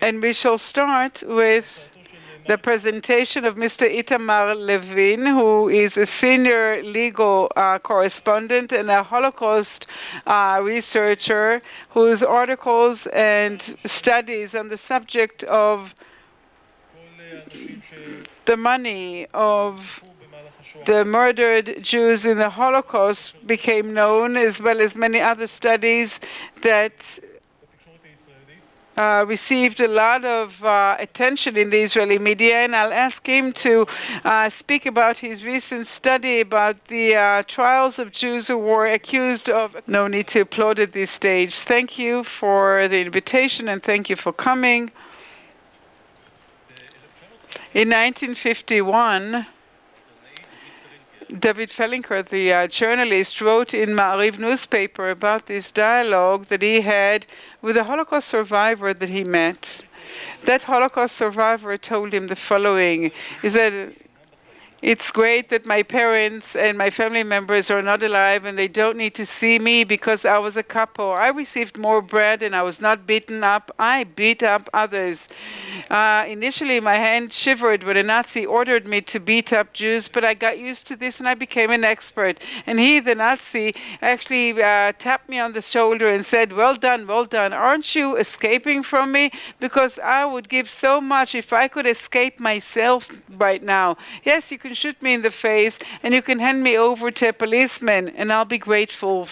And we shall start with the presentation of Mr. Itamar Levin, who is a senior legal correspondent and a Holocaust researcher whose articles and studies on the subject of the money of the murdered Jews in the Holocaust became known, as well as many other studies that received a lot of attention in the Israeli media, and I'll ask him to speak about his recent study about the trials of Jews who were accused of. No need to applaud at this stage. Thank you for the invitation and thank you for coming. In 1951, David Fellinger, the journalist, wrote in Ma'ariv newspaper about this dialogue that he had with a Holocaust survivor that he met. That Holocaust survivor told him the following. He said, "It's great that my parents and my family members are not alive and they don't need to see me because I was a capo. I received more bread and I was not beaten up. I beat up others. Initially, my hand shivered when a Nazi ordered me to beat up Jews, but I got used to this and I became an expert." And he, the Nazi, actually tapped me on the shoulder and said, well done. Aren't you escaping from me? Because I would give so much if I could escape myself right now. Yes, you can shoot me in the face and you can hand me over to a policeman and I'll be grateful.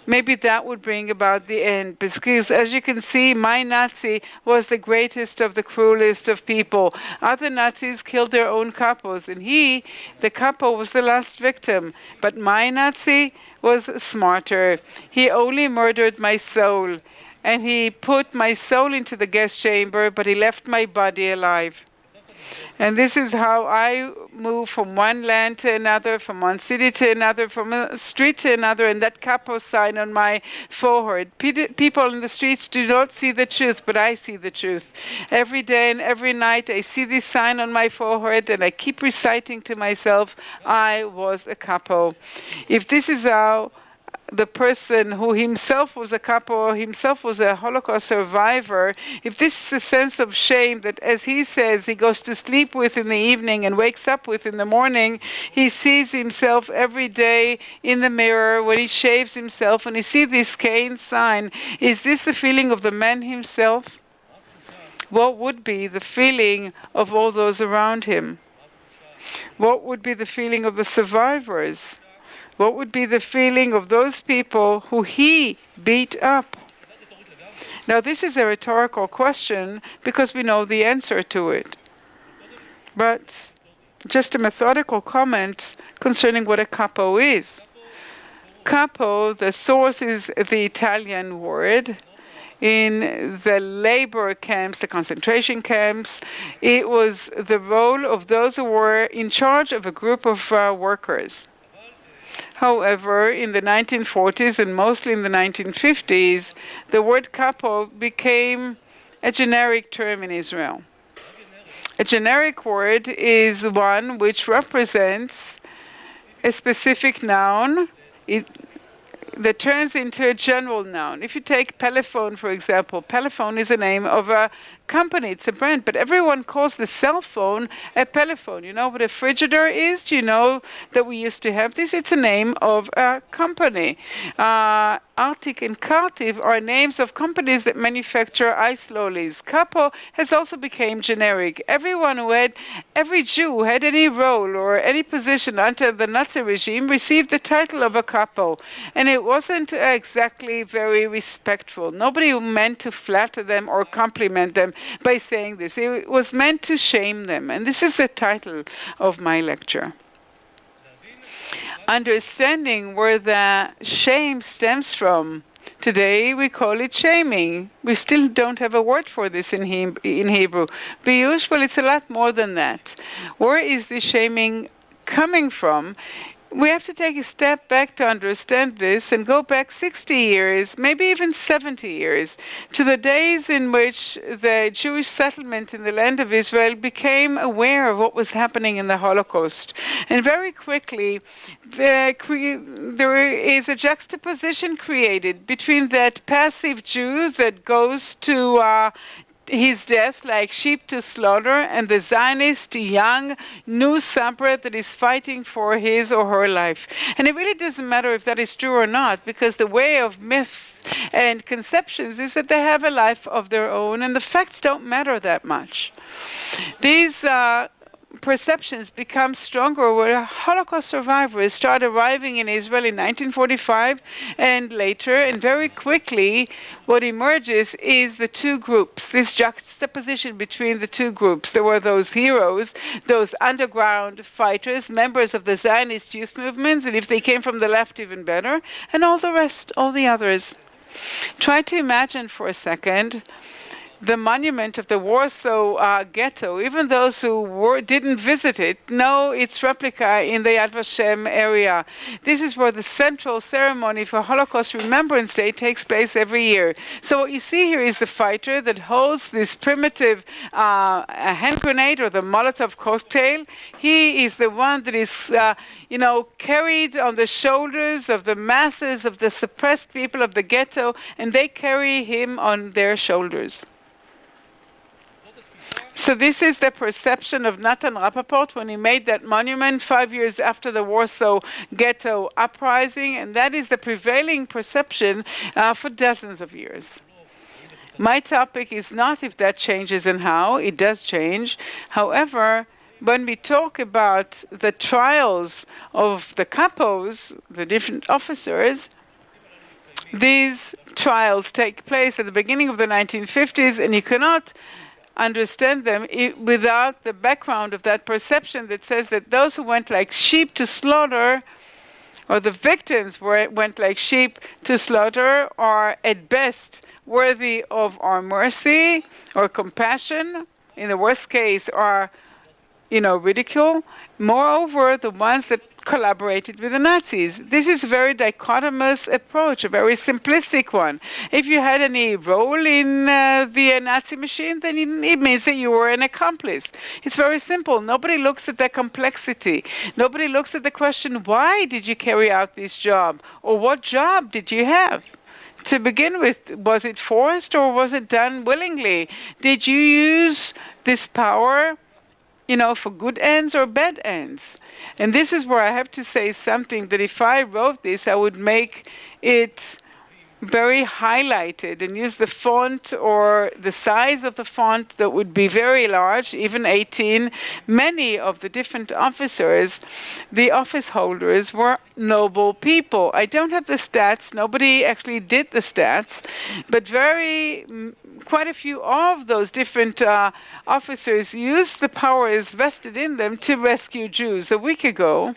Maybe that would bring about the end, because as you can see, my Nazi was the greatest of the cruelest of people. Other Nazis killed their own capos, and he, the capo, was the last victim. But my Nazi was smarter. He only murdered my soul, and he put my soul into the gas chamber, but he left my body alive. And this is how I move from one land to another, from one city to another, from a street to another, and that capo sign on my forehead. People in the streets do not see the truth, but I see the truth. Every day and every night I see this sign on my forehead, and I keep reciting to myself, I was a capo. If this is how the person who himself was a capo, himself was a Holocaust survivor, if this is a sense of shame that, as he says, he goes to sleep with in the evening and wakes up with in the morning, he sees himself every day in the mirror when he shaves himself and he sees this Cain sign, is this the feeling of the man himself? What would be the feeling of all those around him? What would be the feeling of the survivors? What would be the feeling of those people who he beat up? Now, this is a rhetorical question because we know the answer to it. But just a methodical comment concerning what a capo is. Capo, the source is the Italian word. In the labor camps, the concentration camps, it was the role of those who were in charge of a group of workers. However, in the 1940s and mostly in the 1950s, the word capo became a generic term in Israel. A generic word is one which represents a specific noun that turns into a general noun. If you take Pelephone, for example, Pelephone is the name of a company, it's a brand, but everyone calls the cell phone a Pelephone. You know what a Frigidaire is? Do you know that we used to have this? It's a name of a company. Arctic and Cartiv are names of companies that manufacture ice lollies. Capo has also become generic. Every Jew who had any role or any position under the Nazi regime received the title of a capo. And it wasn't exactly very respectful. Nobody meant to flatter them or compliment them by saying this. It was meant to shame them. And this is the title of my lecture. Understanding where the shame stems from. Today we call it shaming. We still don't have a word for this in Hebrew. But usually it's a lot more than that. Where is the shaming coming from? We have to take a step back to understand this and go back 60 years, maybe even 70 years, to the days in which the Jewish settlement in the land of Israel became aware of what was happening in the Holocaust. And very quickly, there is a juxtaposition created between that passive Jew that goes to his death like sheep to slaughter, and the Zionist young new subret that is fighting for his or her life. And it really doesn't matter if that is true or not, because the way of myths and conceptions is that they have a life of their own, and the facts don't matter that much. These perceptions become stronger where Holocaust survivors start arriving in Israel in 1945 and later, and very quickly what emerges is the two groups, this juxtaposition between the two groups. There were those heroes, those underground fighters, members of the Zionist youth movements, and if they came from the left, even better, and all the rest, all the others. Try to imagine for a second the monument of the Warsaw ghetto. Even those who didn't visit it know its replica in the Yad Vashem area. This is where the central ceremony for Holocaust Remembrance Day takes place every year. So what you see here is the fighter that holds this primitive hand grenade or the Molotov cocktail. He is the one that is carried on the shoulders of the masses of the suppressed people of the ghetto, and they carry him on their shoulders. So this is the perception of Nathan Rappaport when he made that monument 5 years after the Warsaw Ghetto uprising, and that is the prevailing perception for dozens of years. My topic is not if that changes and how. It does change. However, when we talk about the trials of the capos, the different officers, these trials take place at the beginning of the 1950s, and you cannot understand them without the background of that perception that says that those who went like sheep to slaughter, or the victims went like sheep to slaughter, are at best worthy of our mercy or compassion. In the worst case, are ridicule. Moreover, the ones that collaborated with the Nazis. This is a very dichotomous approach, a very simplistic one. If you had any role in the Nazi machine, then it means that you were an accomplice. It's very simple. Nobody looks at the complexity. Nobody looks at the question, why did you carry out this job? Or what job did you have? To begin with, was it forced or was it done willingly? Did you use this power for good ends or bad ends? And this is where I have to say something that if I wrote this, I would make it very highlighted and use the font or the size of the font that would be very large, even 18. Many of the different officers, the office holders, were noble people. I don't have the stats. Nobody actually did the stats, but quite a few of those different officers used the powers vested in them to rescue Jews. A week ago,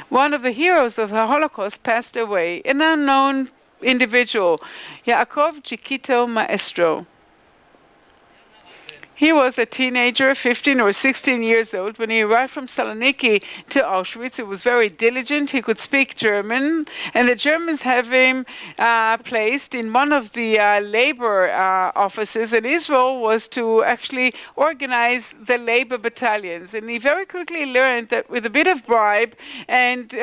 one of the heroes of the Holocaust passed away, an unknown individual, Yaakov Chiquito Maestro. He was a teenager, 15 or 16 years old, when he arrived from Saloniki to Auschwitz. He was very diligent. He could speak German, and the Germans have him placed in one of the labor offices, and his role was to actually organize the labor battalions. And he very quickly learned that with a bit of bribe and,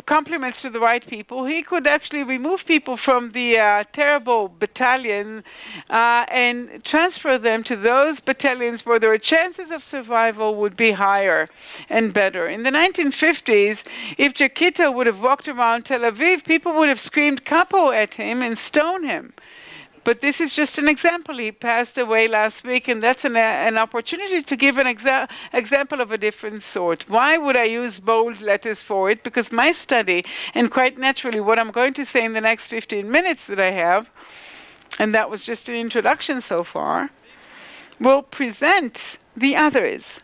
compliments to the right people, he could actually remove people from the terrible battalion and transfer them to those battalions where their chances of survival would be higher and better. In the 1950s, if Chiquito would have walked around Tel Aviv, people would have screamed capo at him and stoned him. But this is just an example. He passed away last week, and that's an opportunity to give an example of a different sort. Why would I use bold letters for it? Because my study, and quite naturally what I'm going to say in the next 15 minutes that I have, and that was just an introduction so far, will present the others.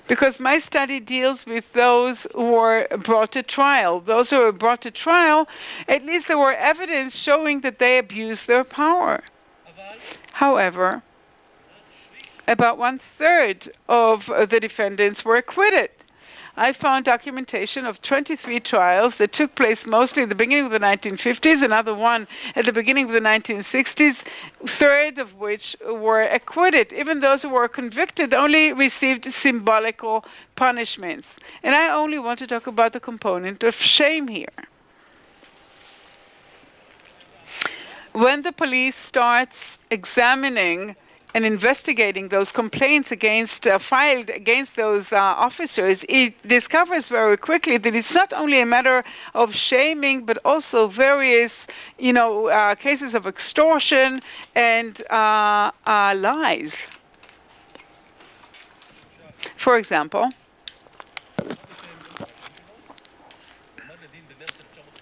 Because my study deals with those who were brought to trial. Those who were brought to trial, at least there were evidence showing that they abused their power. However, about 1/3 of the defendants were acquitted. I found documentation of 23 trials that took place mostly at the beginning of the 1950s, another one at the beginning of the 1960s, third of which were acquitted. Even those who were convicted only received symbolical punishments. And I only want to talk about the component of shame here. when the police starts examining and investigating those complaints filed against those officers, it discovers very quickly that it's not only a matter of shaming, but also various, cases of extortion and lies. For example,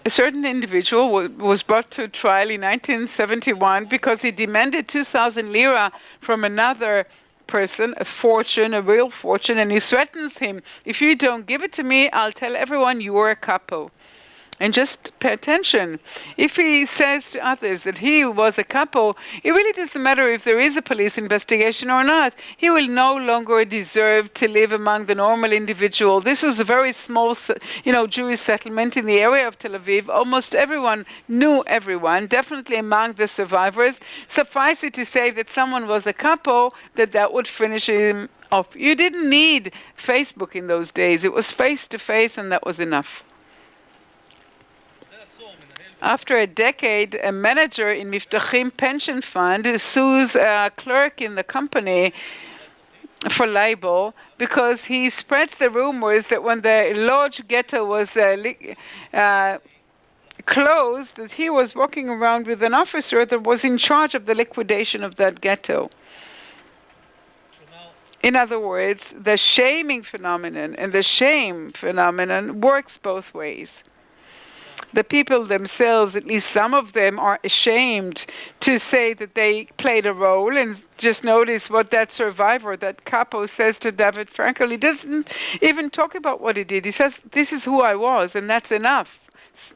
a certain individual was brought to trial in 1971 because he demanded 2,000 lira from another person, a real fortune, and he threatens him, if you don't give it to me, I'll tell everyone you are a capo. And just pay attention. If he says to others that he was a capo, it really doesn't matter if there is a police investigation or not. He will no longer deserve to live among the normal individual. This was a very small, Jewish settlement in the area of Tel Aviv. Almost everyone knew everyone, definitely among the survivors. Suffice it to say that someone was a capo, that would finish him off. You didn't need Facebook in those days. It was face-to-face, and that was enough. After a decade, a manager in Miftachim pension fund sues a clerk in the company for libel because he spreads the rumors that when the Lodz ghetto was closed, that he was walking around with an officer that was in charge of the liquidation of that ghetto. In other words, the shaming phenomenon and the shame phenomenon works both ways. The people themselves, at least some of them, are ashamed to say that they played a role. And just notice what that survivor, that capo, says to David Frankel. He doesn't even talk about what he did. He says, this is who I was, and that's enough.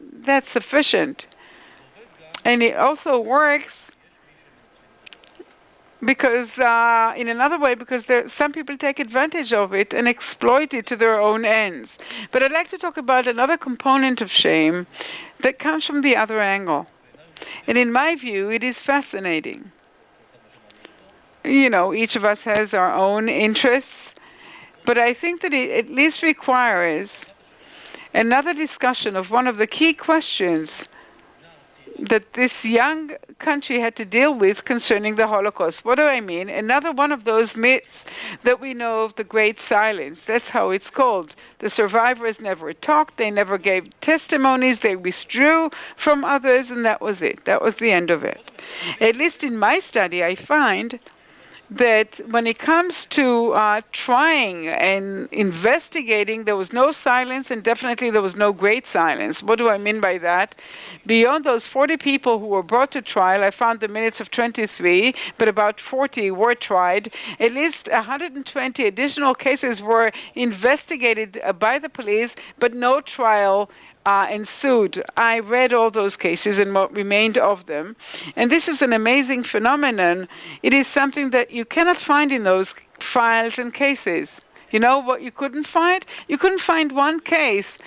That's sufficient. And it also works because, in another way, because some people take advantage of it and exploit it to their own ends. But I'd like to talk about another component of shame that comes from the other angle. And in my view, it is fascinating. Each of us has our own interests, but I think that it at least requires another discussion of one of the key questions that this young country had to deal with concerning the Holocaust. What do I mean? Another one of those myths that we know of, the Great Silence. That's how it's called. The survivors never talked, they never gave testimonies, they withdrew from others, and that was it. That was the end of it. At least in my study, I find that when it comes to trying and investigating, there was no silence, and definitely there was no great silence. What do I mean by that? Beyond those 40 people who were brought to trial, I found the minutes of 23, but about 40 were tried. At least 120 additional cases were investigated by the police, but no trial ensued. I read all those cases and what remained of them. And this is an amazing phenomenon. It is something that you cannot find in those files and cases. You know what you couldn't find? You couldn't find one case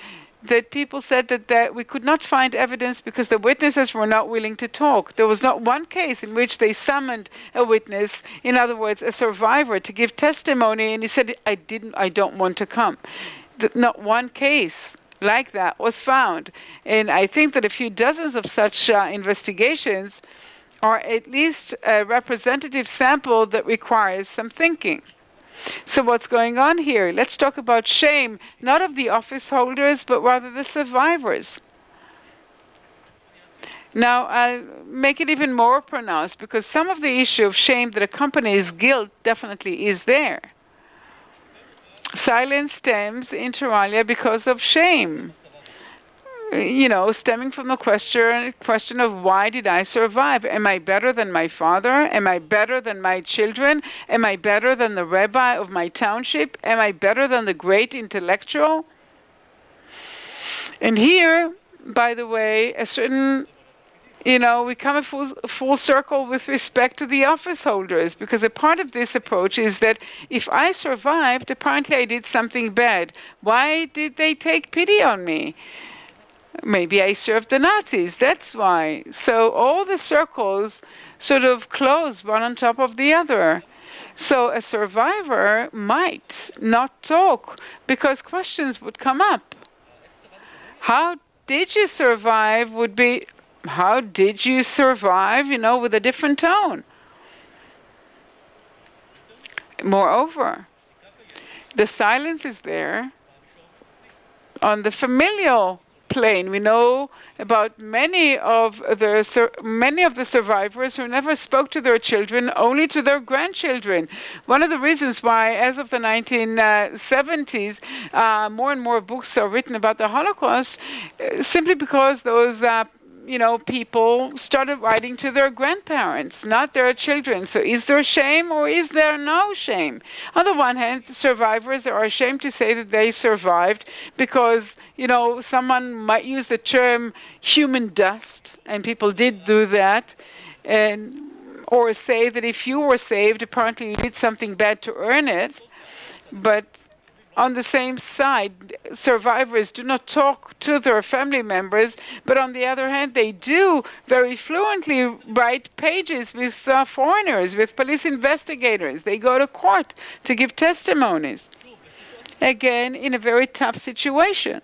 that people said that we could not find evidence because the witnesses were not willing to talk. There was not one case in which they summoned a witness, in other words, a survivor, to give testimony, and he said, I don't want to come. Not one case like that was found. And I think that a few dozens of such investigations are at least a representative sample that requires some thinking. So what's going on here? Let's talk about shame, not of the office holders, but rather the survivors. Now, I'll make it even more pronounced, because some of the issue of shame that accompanies guilt definitely is there. Silence stems, inter alia, because of shame. Stemming from the question of why did I survive? Am I better than my father? Am I better than my children? Am I better than the rabbi of my township? Am I better than the great intellectual? And here, by the way, a certain we come a full circle with respect to the office holders, because a part of this approach is that if I survived, apparently I did something bad. Why did they take pity on me? Maybe I served the Nazis, that's why. So all the circles sort of close one on top of the other. So a survivor might not talk because questions would come up. How did you survive would be how did you survive, with a different tone. Moreover, the silence is there on the familial plane. We know about many of the survivors who never spoke to their children, only to their grandchildren. One of the reasons why, as of the 1970s, more and more books are written about the Holocaust, simply because those people started writing to their grandparents, not their children. So is there shame or is there no shame? On the one hand, survivors are ashamed to say that they survived because, someone might use the term human dust, and people did do that, or say that if you were saved, apparently you did something bad to earn it. But on the same side, survivors do not talk to their family members, but on the other hand, they do very fluently write pages with foreigners, with police investigators. They go to court to give testimonies. Again, in a very tough situation.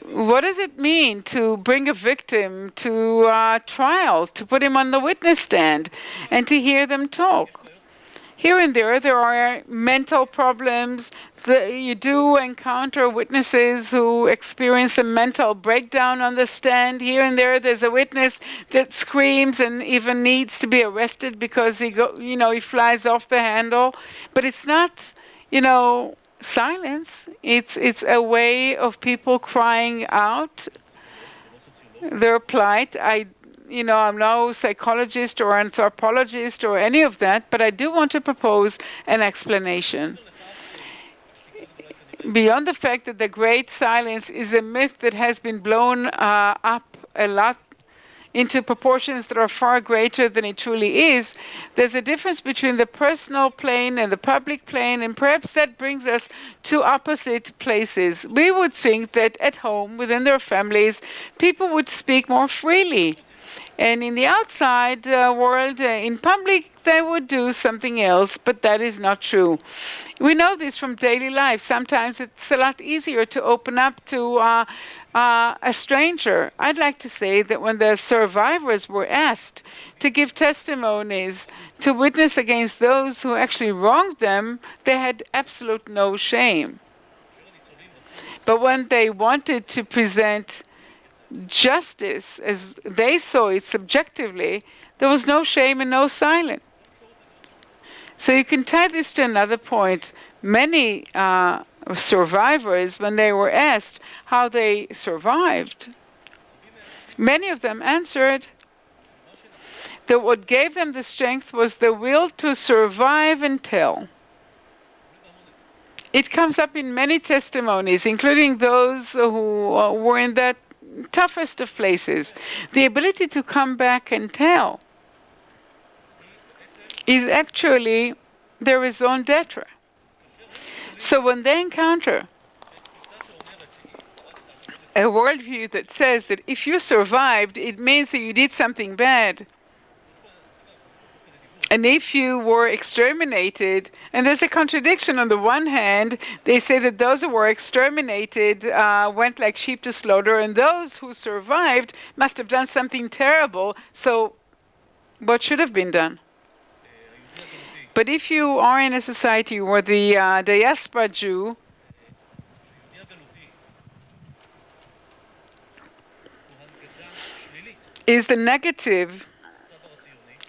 What does it mean to bring a victim to trial, to put him on the witness stand, and to hear them talk? Here and there are mental problems. You do encounter witnesses who experience a mental breakdown on the stand. Here and there's a witness that screams and even needs to be arrested because he flies off the handle. But it's not, silence. It's a way of people crying out their plight. I'm no psychologist or anthropologist or any of that, but I do want to propose an explanation. Beyond the fact that the great silence is a myth that has been blown up a lot into proportions that are far greater than it truly is, there's a difference between the personal plane and the public plane, and perhaps that brings us to opposite places. We would think that at home, within their families, people would speak more freely. And in the outside world, in public, they would do something else, but that is not true. We know this from daily life. Sometimes it's a lot easier to open up to a stranger. I'd like to say that when the survivors were asked to give testimonies, to witness against those who actually wronged them, they had absolute no shame. But when they wanted to present justice as they saw it subjectively, there was no shame and no silence. So you can tie this to another point. Many survivors, when they were asked how they survived, many of them answered that what gave them the strength was the will to survive and tell. It comes up in many testimonies, including those who were in that toughest of places. The ability to come back and tell is actually their raison d'etre. So when they encounter a worldview that says that if you survived, it means that you did something bad, and if you were exterminated, and there's a contradiction. On the one hand, they say that those who were exterminated went like sheep to slaughter, and those who survived must have done something terrible. So what should have been done? But if you are in a society where the diaspora Jew is the negative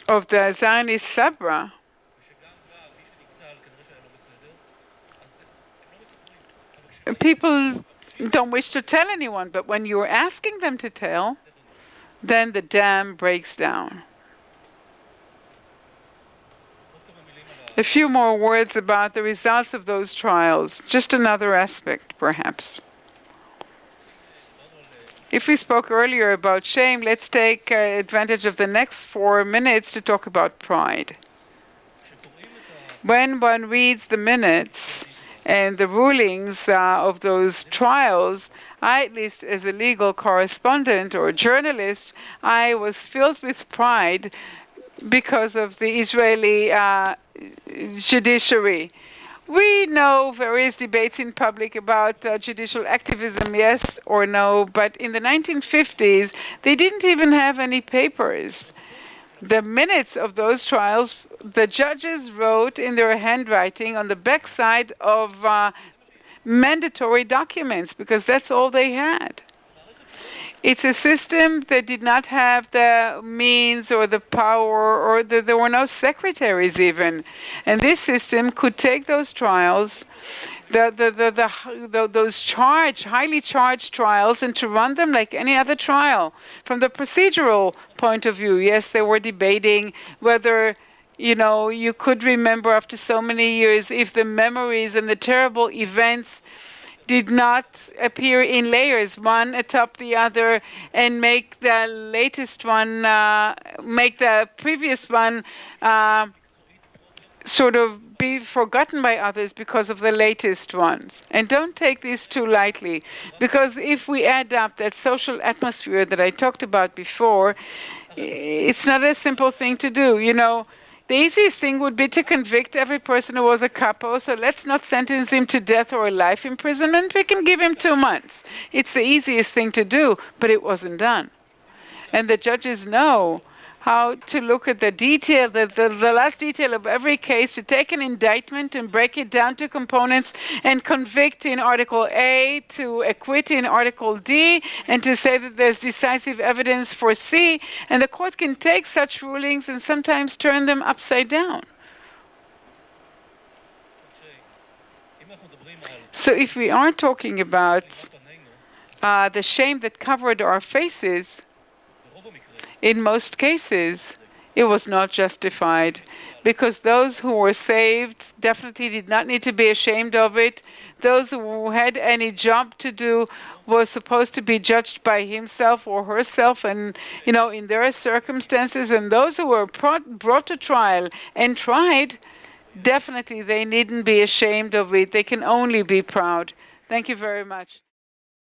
of the Zionist Sabra, people don't wish to tell anyone, but when you're asking them to tell, then the dam breaks down. A few more words about the results of those trials, just another aspect, perhaps. If we spoke earlier about shame, let's take advantage of the next 4 minutes to talk about pride. When one reads the minutes and the rulings of those trials, I, at least as a legal correspondent or journalist, I was filled with pride because of the Israeli judiciary. We know various debates in public about judicial activism, yes or no, but in the 1950s, they didn't even have any papers. The minutes of those trials, the judges wrote in their handwriting on the backside of mandatory documents because that's all they had. It's a system that did not have the means or the power, or there were no secretaries even. And this system could take those trials, those highly charged trials, and to run them like any other trial. From the procedural point of view, yes, they were debating whether you could remember after so many years if the memories and the terrible events did not appear in layers, one atop the other, and make the latest one, make the previous one sort of be forgotten by others because of the latest ones. And don't take this too lightly, because if we add up that social atmosphere that I talked about before, it's not a simple thing to do. The easiest thing would be to convict every person who was a capo, so let's not sentence him to death or life imprisonment. We can give him 2 months. It's the easiest thing to do, but it wasn't done. And the judges know how to look at the detail, the last detail of every case, to take an indictment and break it down to components and convict in Article A, to acquit in Article D, and to say that there's decisive evidence for C. And the court can take such rulings and sometimes turn them upside down. So if we are talking about the shame that covered our faces, in most cases, it was not justified, because those who were saved definitely did not need to be ashamed of it. Those who had any job to do were supposed to be judged by himself or herself, and in their circumstances. And those who were brought to trial and tried, definitely they needn't be ashamed of it. They can only be proud. Thank you very much.